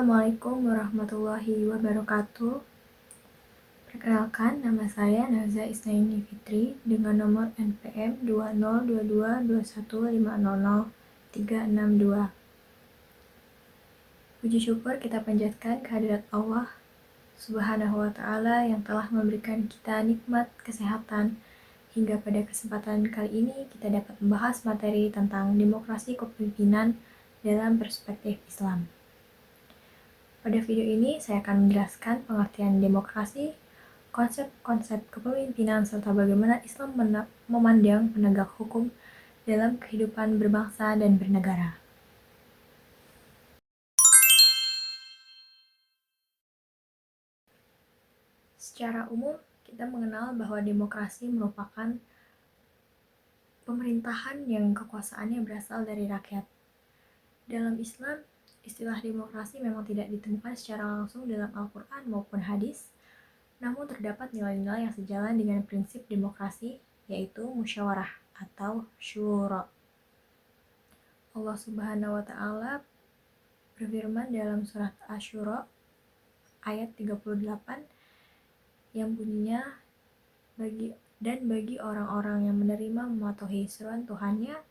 Assalamualaikum warahmatullahi wabarakatuh. Perkenalkan, nama saya Naza Isnaini Fitri dengan nomor NPM 202221500362. Puji syukur kita panjatkan kehadirat Allah Subhanahu wa Ta'ala yang telah memberikan kita nikmat kesehatan hingga pada kesempatan kali ini kita dapat membahas materi tentang demokrasi kepemimpinan dalam perspektif Islam. Pada video ini saya akan menjelaskan pengertian demokrasi, konsep-konsep kepemimpinan, serta bagaimana Islam memandang penegak hukum dalam kehidupan berbangsa dan bernegara. Secara umum, kita mengenal bahwa demokrasi merupakan pemerintahan yang kekuasaannya berasal dari rakyat. Dalam Islam, istilah demokrasi memang tidak ditemukan secara langsung dalam Al-Quran maupun hadis, namun terdapat nilai-nilai yang sejalan dengan prinsip demokrasi, yaitu musyawarah atau syura. Allah Subhanahu wa Ta'ala berfirman dalam surat Asy-Syura ayat 38 yang bunyinya, bagi orang-orang yang menerima mematuhi seruan Tuhannya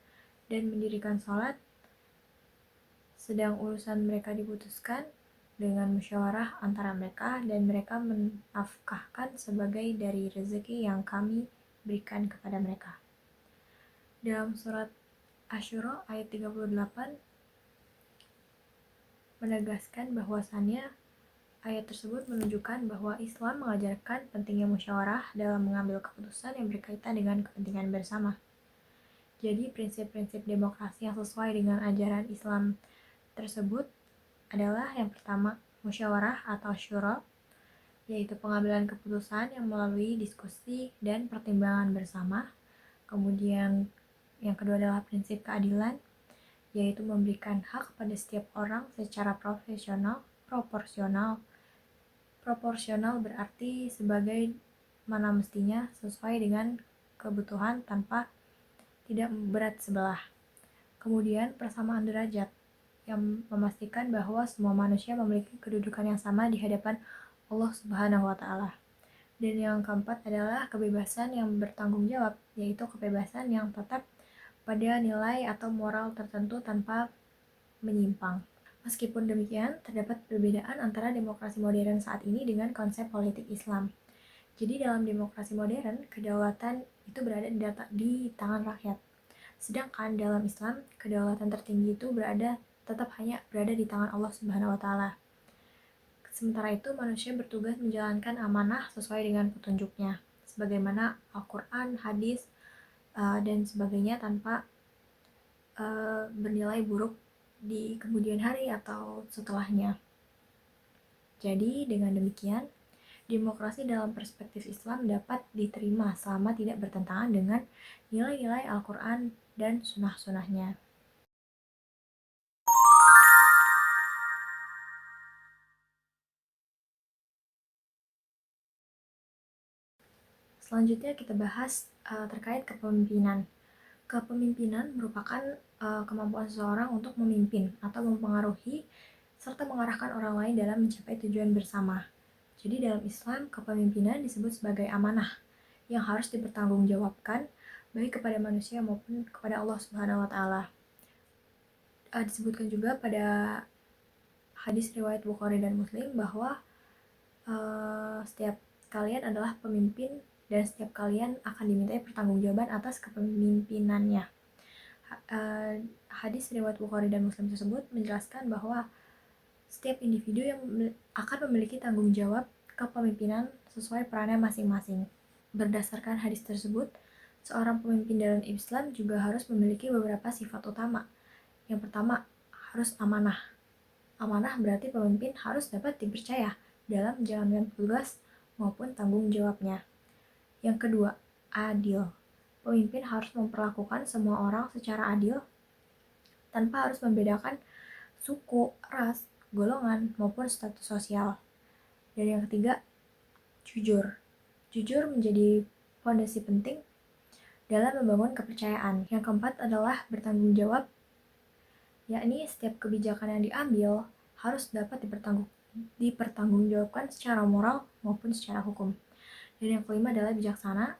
dan mendirikan salat, sedang urusan mereka diputuskan dengan musyawarah antara mereka dan mereka menafkahkan sebagai dari rezeki yang kami berikan kepada mereka. Dalam surat Asy-Syura ayat 38 menegaskan bahwasannya ayat tersebut menunjukkan bahwa Islam mengajarkan pentingnya musyawarah dalam mengambil keputusan yang berkaitan dengan kepentingan bersama. Jadi prinsip-prinsip demokrasi yang sesuai dengan ajaran Islam tersebut adalah yang pertama, musyawarah atau syura, yaitu pengambilan keputusan yang melalui diskusi dan pertimbangan bersama. Kemudian yang kedua adalah prinsip keadilan, yaitu memberikan hak pada setiap orang secara proporsional berarti sebagai mana mestinya sesuai dengan kebutuhan tanpa tidak berat sebelah. Kemudian persamaan derajat, yang memastikan bahwa semua manusia memiliki kedudukan yang sama di hadapan Allah Subhanahu wa Ta'ala. Dan yang keempat adalah kebebasan yang bertanggung jawab, yaitu kebebasan yang tetap pada nilai atau moral tertentu tanpa menyimpang. Meskipun demikian, terdapat perbedaan antara demokrasi modern saat ini dengan konsep politik Islam. Jadi dalam demokrasi modern, kedaulatan itu berada di tangan rakyat. Sedangkan dalam Islam, kedaulatan tertinggi itu tetap hanya berada di tangan Allah Subhanahu wa Ta'ala. Sementara itu, manusia bertugas menjalankan amanah sesuai dengan petunjuknya, sebagaimana Al-Quran, hadis, dan sebagainya tanpa bernilai buruk di kemudian hari atau setelahnya. Jadi dengan demikian, demokrasi dalam perspektif Islam dapat diterima selama tidak bertentangan dengan nilai-nilai Al-Quran dan sunnah-sunnahnya. Selanjutnya kita bahas terkait kepemimpinan. Kepemimpinan merupakan kemampuan seseorang untuk memimpin atau mempengaruhi serta mengarahkan orang lain dalam mencapai tujuan bersama. Jadi dalam Islam, kepemimpinan disebut sebagai amanah yang harus dipertanggungjawabkan baik kepada manusia maupun kepada Allah Subhanahu wa Ta'ala. Disebutkan juga pada hadis riwayat Bukhari dan Muslim bahwa setiap kalian adalah pemimpin dan setiap kalian akan dimintai pertanggungjawaban atas kepemimpinannya. Hadis riwayat Bukhari dan Muslim tersebut menjelaskan bahwa setiap individu yang akan memiliki tanggung jawab kepemimpinan sesuai perannya masing-masing. Berdasarkan hadis tersebut, seorang pemimpin dalam Islam juga harus memiliki beberapa sifat utama. Yang pertama, harus amanah. Amanah berarti pemimpin harus dapat dipercaya dalam menjalankan tugas maupun tanggung jawabnya. Yang kedua, adil. Pemimpin harus memperlakukan semua orang secara adil tanpa harus membedakan suku, ras, golongan, maupun status sosial. Dan yang ketiga, jujur. Jujur menjadi fondasi penting dalam membangun kepercayaan. Yang keempat adalah bertanggung jawab, yakni setiap kebijakan yang diambil harus dapat dipertanggungjawabkan secara moral maupun secara hukum. Dan yang kelima adalah bijaksana.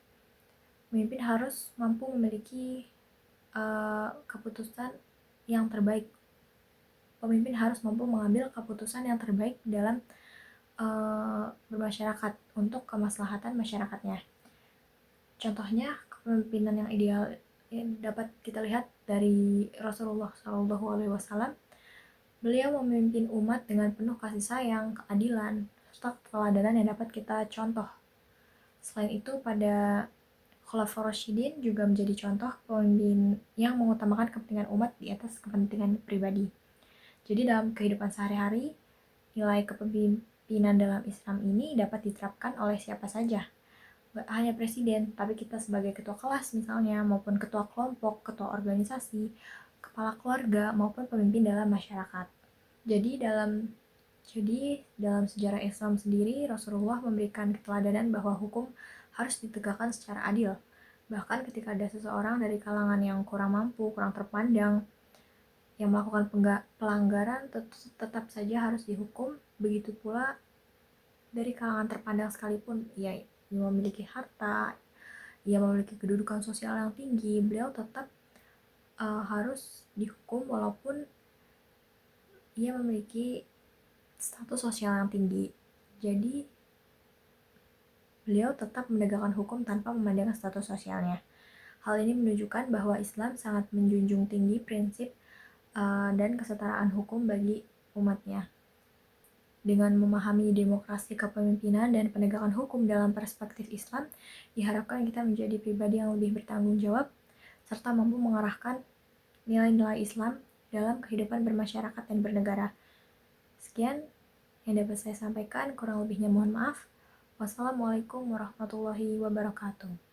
Pemimpin harus mampu memiliki keputusan yang terbaik. Pemimpin harus mampu mengambil keputusan yang terbaik dalam bermasyarakat untuk kemaslahatan masyarakatnya. Contohnya kepemimpinan yang ideal dapat kita lihat dari Rasulullah SAW. Beliau memimpin umat dengan penuh kasih sayang, keadilan, serta keteladanan yang dapat kita contoh. Selain itu, pada Khulafaur Rasyidin juga menjadi contoh pemimpin yang mengutamakan kepentingan umat di atas kepentingan pribadi. Jadi dalam kehidupan sehari-hari, nilai kepemimpinan dalam Islam ini dapat diterapkan oleh siapa saja. Gak hanya presiden, tapi kita sebagai ketua kelas misalnya, maupun ketua kelompok, ketua organisasi, kepala keluarga, maupun pemimpin dalam masyarakat. Jadi dalam sejarah Islam sendiri, Rasulullah memberikan keteladanan bahwa hukum harus ditegakkan secara adil. Bahkan ketika ada seseorang dari kalangan yang kurang mampu, kurang terpandang, yang melakukan pelanggaran tetap saja harus dihukum. Begitu pula dari kalangan terpandang sekalipun, ia memiliki harta, ia memiliki kedudukan sosial yang tinggi, beliau tetap harus dihukum walaupun ia memiliki status sosial yang tinggi. Jadi beliau tetap menegakkan hukum tanpa memandang status sosialnya. Hal ini menunjukkan bahwa Islam sangat menjunjung tinggi prinsip dan kesetaraan hukum bagi umatnya. Dengan memahami demokrasi kepemimpinan dan penegakan hukum dalam perspektif Islam, diharapkan kita menjadi pribadi yang lebih bertanggung jawab serta mampu mengarahkan nilai-nilai Islam dalam kehidupan bermasyarakat dan bernegara. Sekian yang dapat saya sampaikan, kurang lebihnya mohon maaf. Wassalamualaikum warahmatullahi wabarakatuh.